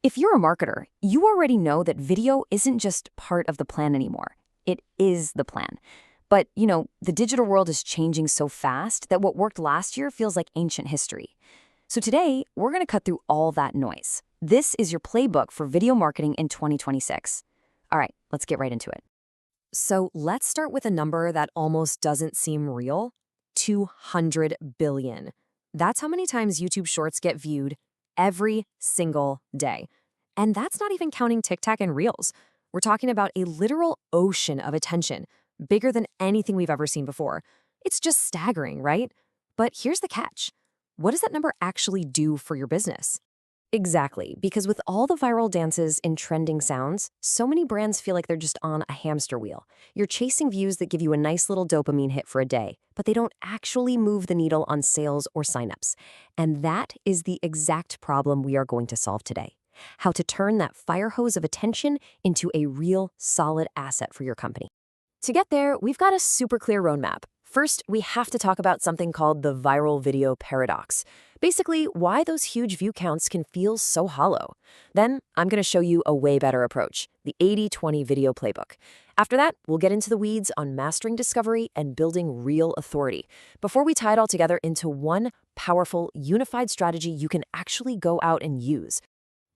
If you're a marketer, you already know that video isn't just part of the plan anymore. It is the plan. But, the digital world is changing so fast that what worked last year feels like ancient history. So today, we're going to cut through all that noise. This is your playbook for video marketing in 2026. All right, let's get right into it. So let's start with a number that almost doesn't seem real. 200 billion. That's how many times YouTube Shorts get viewed every single day. And that's not even counting TikTok and Reels. We're talking about a literal ocean of attention, bigger than anything we've ever seen before. It's just staggering, right? But here's the catch. What does that number actually do for your business? Exactly, because with all the viral dances and trending sounds, so many brands feel like they're just on a hamster wheel. You're chasing views that give you a nice little dopamine hit for a day, but they don't actually move the needle on sales or signups. And that is the exact problem we are going to solve today. How to turn that fire hose of attention into a real solid asset for your company. To get there, we've got a super clear roadmap. First, we have to talk about something called the viral video paradox. Basically, why those huge view counts can feel so hollow. Then, I'm going to show you a way better approach, the 80-20 video playbook. After that, we'll get into the weeds on mastering discovery and building real authority, before we tie it all together into one powerful, unified strategy you can actually go out and use.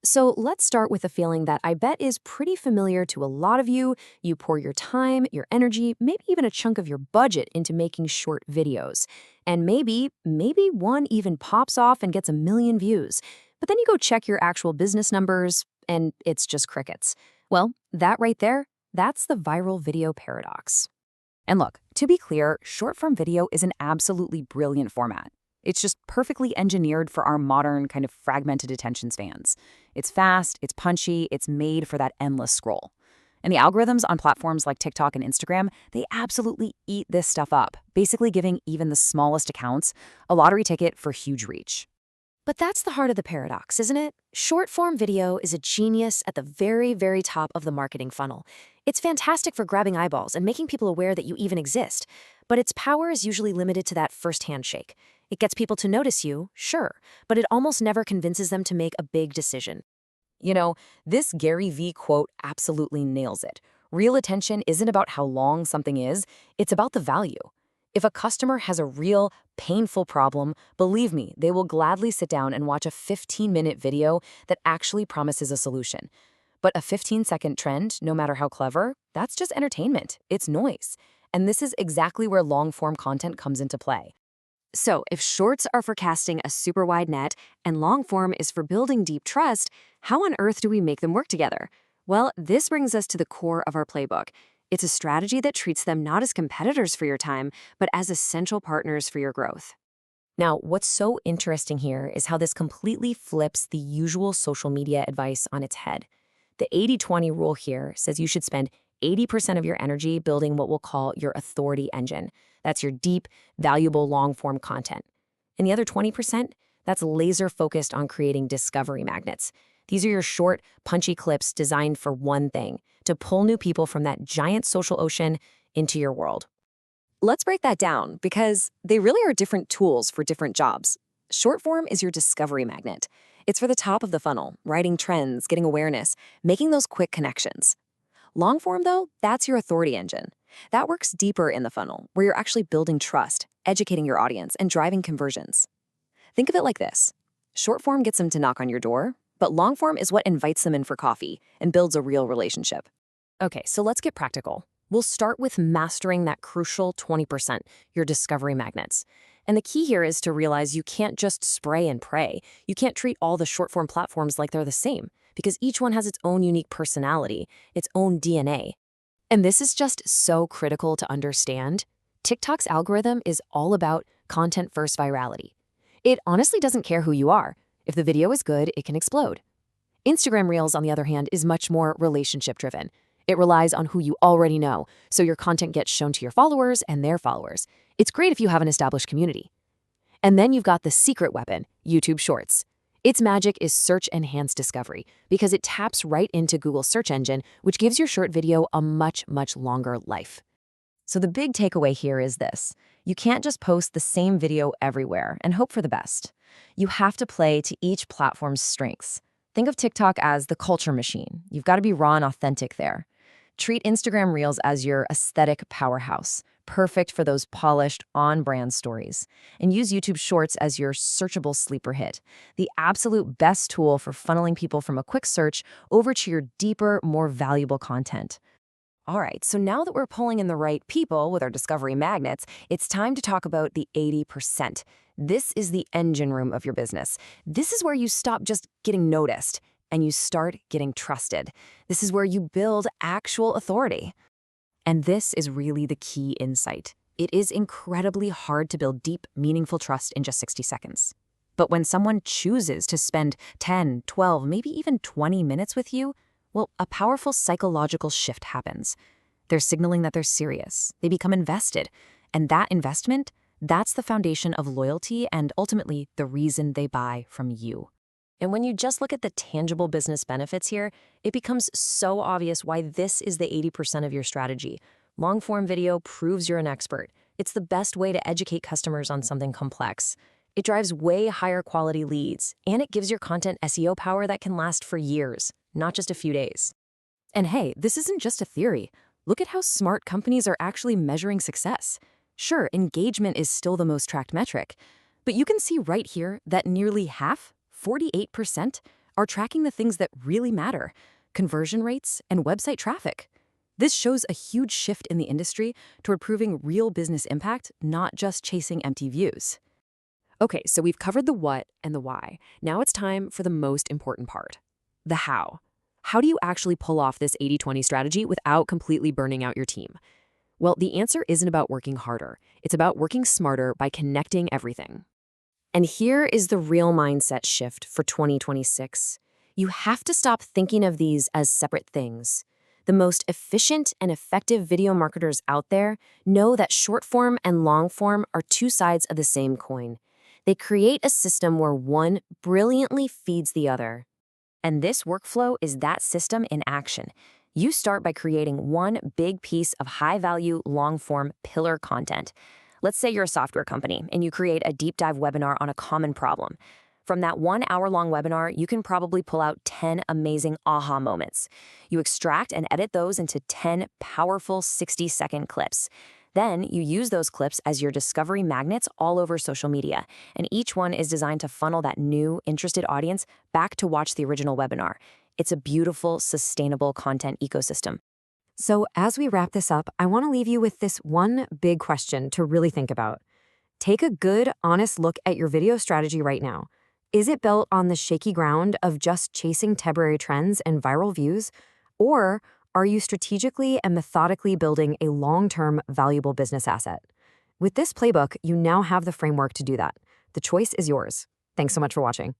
So let's start with a feeling that I bet is pretty familiar to a lot of you. You pour your time, your energy, maybe even a chunk of your budget into making short videos. And maybe one even pops off and gets 1 million views. But then you go check your actual business numbers, and it's just crickets. Well, that right there, that's the viral video paradox. And look, to be clear, short-form video is an absolutely brilliant format. It's just perfectly engineered for our modern kind of fragmented attention spans. It's fast, it's punchy, it's made for that endless scroll. And the algorithms on platforms like TikTok and Instagram, they absolutely eat this stuff up, basically giving even the smallest accounts a lottery ticket for huge reach. But that's the heart of the paradox, isn't it? Short-form video is a genius at the very, very top of the marketing funnel. It's fantastic for grabbing eyeballs and making people aware that you even exist. But its power is usually limited to that first handshake. It gets people to notice you, sure, but it almost never convinces them to make a big decision. This Gary Vee quote absolutely nails it. Real attention isn't about how long something is, it's about the value. If a customer has a real, painful problem, believe me, they will gladly sit down and watch a 15-minute video that actually promises a solution. But a 15-second trend, no matter how clever, that's just entertainment. It's noise. And this is exactly where long-form content comes into play. So, if shorts are for casting a super wide net and long form is for building deep trust, how on earth do we make them work together? Well, this brings us to the core of our playbook. It's a strategy that treats them not as competitors for your time, but as essential partners for your growth. Now, what's so interesting here is how this completely flips the usual social media advice on its head. The 80-20 rule here says you should spend 80% of your energy building what we'll call your authority engine. That's your deep, valuable, long-form content. And the other 20%, that's laser-focused on creating discovery magnets. These are your short, punchy clips designed for one thing, to pull new people from that giant social ocean into your world. Let's break that down, because they really are different tools for different jobs. Short form is your discovery magnet. It's for the top of the funnel, writing trends, getting awareness, making those quick connections. Long form, though, that's your authority engine. That works deeper in the funnel, where you're actually building trust, educating your audience, and driving conversions. Think of it like this. Short form gets them to knock on your door, but long form is what invites them in for coffee and builds a real relationship. Okay, so let's get practical. We'll start with mastering that crucial 20%, your discovery magnets. And the key here is to realize you can't just spray and pray. You can't treat all the short-form platforms like they're the same, because each one has its own unique personality, its own DNA. And this is just so critical to understand. TikTok's algorithm is all about content-first virality. It honestly doesn't care who you are. If the video is good, it can explode. Instagram Reels, on the other hand, is much more relationship-driven. It relies on who you already know, so your content gets shown to your followers and their followers. It's great if you have an established community. And then you've got the secret weapon, YouTube Shorts. Its magic is search-enhanced discovery, because it taps right into Google's search engine, which gives your short video a much, much longer life. So the big takeaway here is this. You can't just post the same video everywhere and hope for the best. You have to play to each platform's strengths. Think of TikTok as the culture machine. You've got to be raw and authentic there. Treat Instagram Reels as your aesthetic powerhouse, perfect for those polished, on-brand stories. And use YouTube Shorts as your searchable sleeper hit, the absolute best tool for funneling people from a quick search over to your deeper, more valuable content. All right, so now that we're pulling in the right people with our discovery magnets, it's time to talk about the 80%. This is the engine room of your business. This is where you stop just getting noticed and you start getting trusted. This is where you build actual authority. And this is really the key insight. It is incredibly hard to build deep, meaningful trust in just 60 seconds. But when someone chooses to spend 10, 12, maybe even 20 minutes with you, well, a powerful psychological shift happens. They're signaling that they're serious. They become invested. And that investment, that's the foundation of loyalty and ultimately the reason they buy from you. And when you just look at the tangible business benefits here, it becomes so obvious why this is the 80% of your strategy. Long-form video proves you're an expert. It's the best way to educate customers on something complex. It drives way higher quality leads, and it gives your content SEO power that can last for years, not just a few days. And hey, this isn't just a theory. Look at how smart companies are actually measuring success. Sure, engagement is still the most tracked metric, but you can see right here that nearly half, 48%, are tracking the things that really matter: conversion rates and website traffic. This shows a huge shift in the industry toward proving real business impact, not just chasing empty views. Okay, so we've covered the what and the why. Now it's time for the most important part, the how. How do you actually pull off this 80-20 strategy without completely burning out your team? Well, the answer isn't about working harder. It's about working smarter by connecting everything. And here is the real mindset shift for 2026. You have to stop thinking of these as separate things. The most efficient and effective video marketers out there know that short form and long form are two sides of the same coin. They create a system where one brilliantly feeds the other. And this workflow is that system in action. You start by creating one big piece of high-value, long-form pillar content. Let's say you're a software company and you create a deep dive webinar on a common problem. From that 1 hour-long webinar, you can probably pull out 10 amazing aha moments. You extract and edit those into 10 powerful 60-second clips. Then you use those clips as your discovery magnets all over social media, and each one is designed to funnel that new, interested audience back to watch the original webinar. It's a beautiful, sustainable content ecosystem. So as we wrap this up, I want to leave you with this one big question to really think about. Take a good, honest look at your video strategy right now. Is it built on the shaky ground of just chasing temporary trends and viral views? Or are you strategically and methodically building a long-term, valuable business asset? With this playbook, you now have the framework to do that. The choice is yours. Thanks so much for watching.